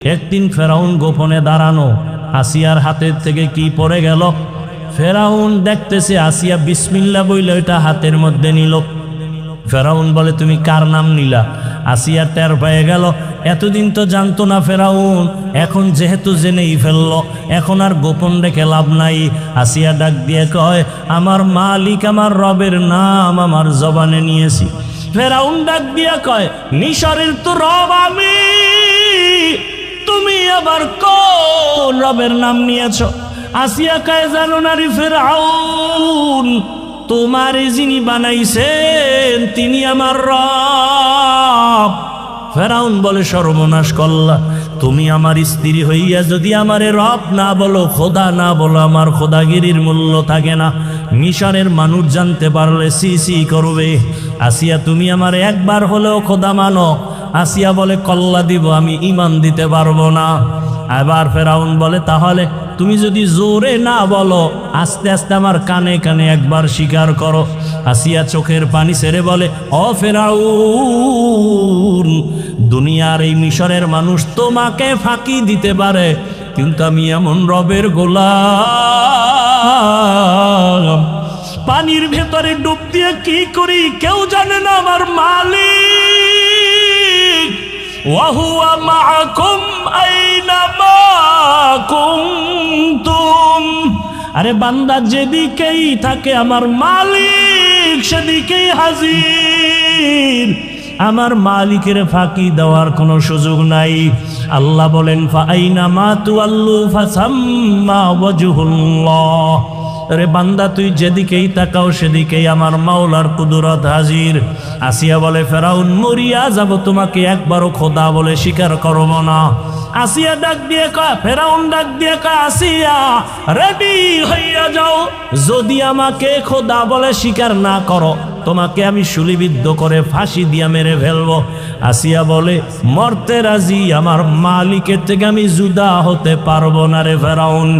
একদিন ফেরাউন গোপনে দাঁড়ানো, আসিয়ার হাতের থেকে কি পড়ে গেল। ফেরাউন দেখতেছে আসিয়া বিসমিল্লাহ বইলে ওইটা হাতের মধ্যে নিল। ফেরাউন বলে, তুমি কার নাম নিলা? আসিয়া টের পেয়ে গেল, এতদিন তো জানতো না ফেরাউন, এখন যেহেতু জেনেই ফেললো, এখন আর গোপন রেখে লাভ নাই। আসিয়া ডাক দিয়ে কয়, আমার মালিক আমার রবের নাম আমার জবানে নিয়েছি। ফেরাউন ডাক দিয়ে কয়, মিশরের তো রব আমি, তুমি আবার কোন রবের নাম নিয়েছো? আসিয়া কয়, জানো না রে ফেরাউন, তোমার যিনি বানাইছেন তিনি আমার রব। ফেরাউন বলে, সর্বনাশ করলা, তুমি আমার স্ত্রী হইয়া যদি আমারে রব না বলো, খোদা না বলো, আমার খোদাগিরির মূল্য থাকে না। মিশরের মানুষ জানতে পারলে সি সি করবে। আসিয়া, তুমি আমার একবার হলেও খোদা মানো। আসিয়া বলে, কল্লা দিব, আমি ঈমান দিতে পারবো না। আবার ফেরাউন বলে, তাহলে তুমি যদি জোরে না বলো, আস্তে আস্তে আমার কানে কানে একবার স্বীকার করো। আসিয়া চোখের পানি ছেড়ে বলে, ও ফেরাউন, দুনিয়ার এই মিশরের মানুষ তোমাকে ফাঁকি দিতে পারে, কিন্তু আমি এমন রবের গোলাম, পানির ভেতরে ডুব দিয়ে কি করি কেউ জানে না। আমার মালিক, ওয়াহুয়া মাআকুম আইনামা কুনতুম। আরে বান্দা যেদিকেই থাকে আমার মালিক সেদিকেই হাজির। আমার মালিকের ফাঁকি দেওয়ার কোনো সুযোগ নাই। আল্লাহ বলেন, ফাআইনামা তুওয়াল্লু ফাসাম্মা ওয়াজহুল্লাহ। আরে বান্দা, তুই যেদিকেই তাকাও সেদিকেই আমার মাওলার কুদরত হাজির। আসিয়া বলে, ফেরাউন, মরিয়া যাব, তোমাকে একবারও খোদা বলে স্বীকার করব না। আসিয়া ডাক দিয়ে কয়, ফেরাউন ডাক দিয়ে কয়, আসিয়া রেডি হইয়া যাও, যদি আমাকে খোদা বলে স্বীকার না করো, তোমাকে আমি শুলিবিদ্ধ করে ফাঁসি দিয়া মেরে ফেলবো। আসিয়া বলে, মরতে রাজি, আমার মালিকের থেকে আমি জুদা হতে পারবো না রে ফেরাউন।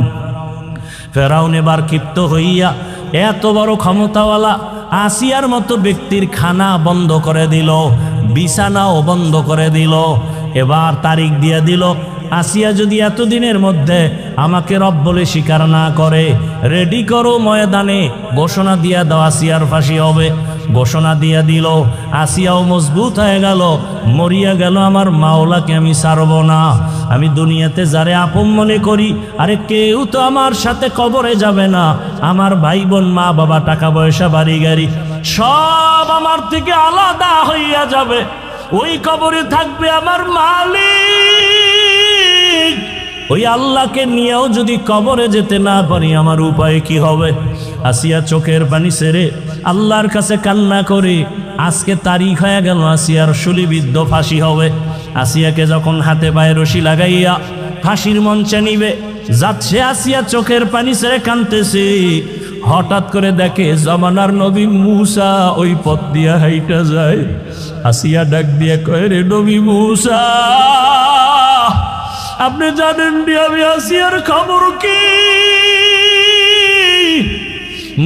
ফেরাউন এবার ক্ষিপ্ত হইয়া এত বড় ক্ষমতাওয়ালা আসিয়ার মতো ব্যক্তির খানা বন্ধ করে দিল, বিছানাও বন্ধ করে দিল। এবার তারিখ দিয়ে দিল, আসিয়া যদি এতদিনের মধ্যে আমাকে রব বলে স্বীকার না করে, রেডি করো, ময়দানে ঘোষণা দিয়া দাও, আসিয়ার ফাঁসি হবে। ঘোষণা দিয়া দিল, আসিয়াও মজবুত হয়ে গেল, মরিয়া গেল, আমার মাওলাকে আমি ছাড়ব না। আমি দুনিয়াতে যারে আপন মনে করি, আরে কেউ তো আমার সাথে কবরে যাবে না। আমার ভাই বোন, মা বাবা, টাকা পয়সা, বাড়ি গাড়ি সব আমার থেকে আলাদা হইয়া যাবে। ওই কবরে থাকবে আমার মালিক। ওই আল্লাহকে নিয়েও যদি কবরে যেতে না পারি, আমার উপায় কি হবে? আসিয়া চোখের পানি ছেড়ে আল্লাহর কাছে কান্না করে, আজকে তারিখ হয়ে গেল, আসিয়ার শুলিবিদ্ধ ফাঁসি হবে। আসিয়াকে যখন হাতে পায়ে রশি লাগাইয়া ফাঁসির মঞ্চে নিবে যাচ্ছে, আসিয়া চোখের পানি ছেড়ে কাঁদতেছে। হঠাৎ করে দেখে জমানার নবী মূসা ওই পথ দিয়া হাইটা যায়। আসিয়া ডাক দিয়ে কয়, রে নবী মূসা, আপনি জানেন নি আমি আসিয়ার খবর কি?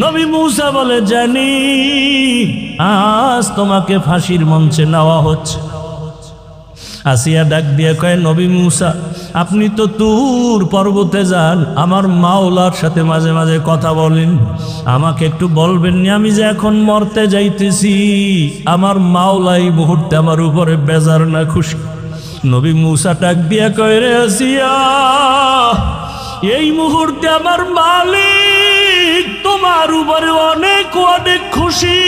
নবী মূসা বলে, জানি, আজ তোমাকে ফাঁসির মঞ্চে নেওয়া হচ্ছে। আসিয়া ডাক দিয়ে কয়, নবী মূসা, আপনি তো তুর পর্বতে যান, আমার মাওলার সাথে মাঝে মাঝে কথা বলেন, আমাকে একটু বলবেন না, আমি যে এখন মরতে যাইতেছি, আমার মাওলা এই মুহূর্তে আমার উপরে বেজার না খুশি? নবী মূসা ডাক দিয়ে কয়, রে আসিয়া, এই মুহূর্তে আমার মালিক তোমার উপরে অনেক অনেক খুশি।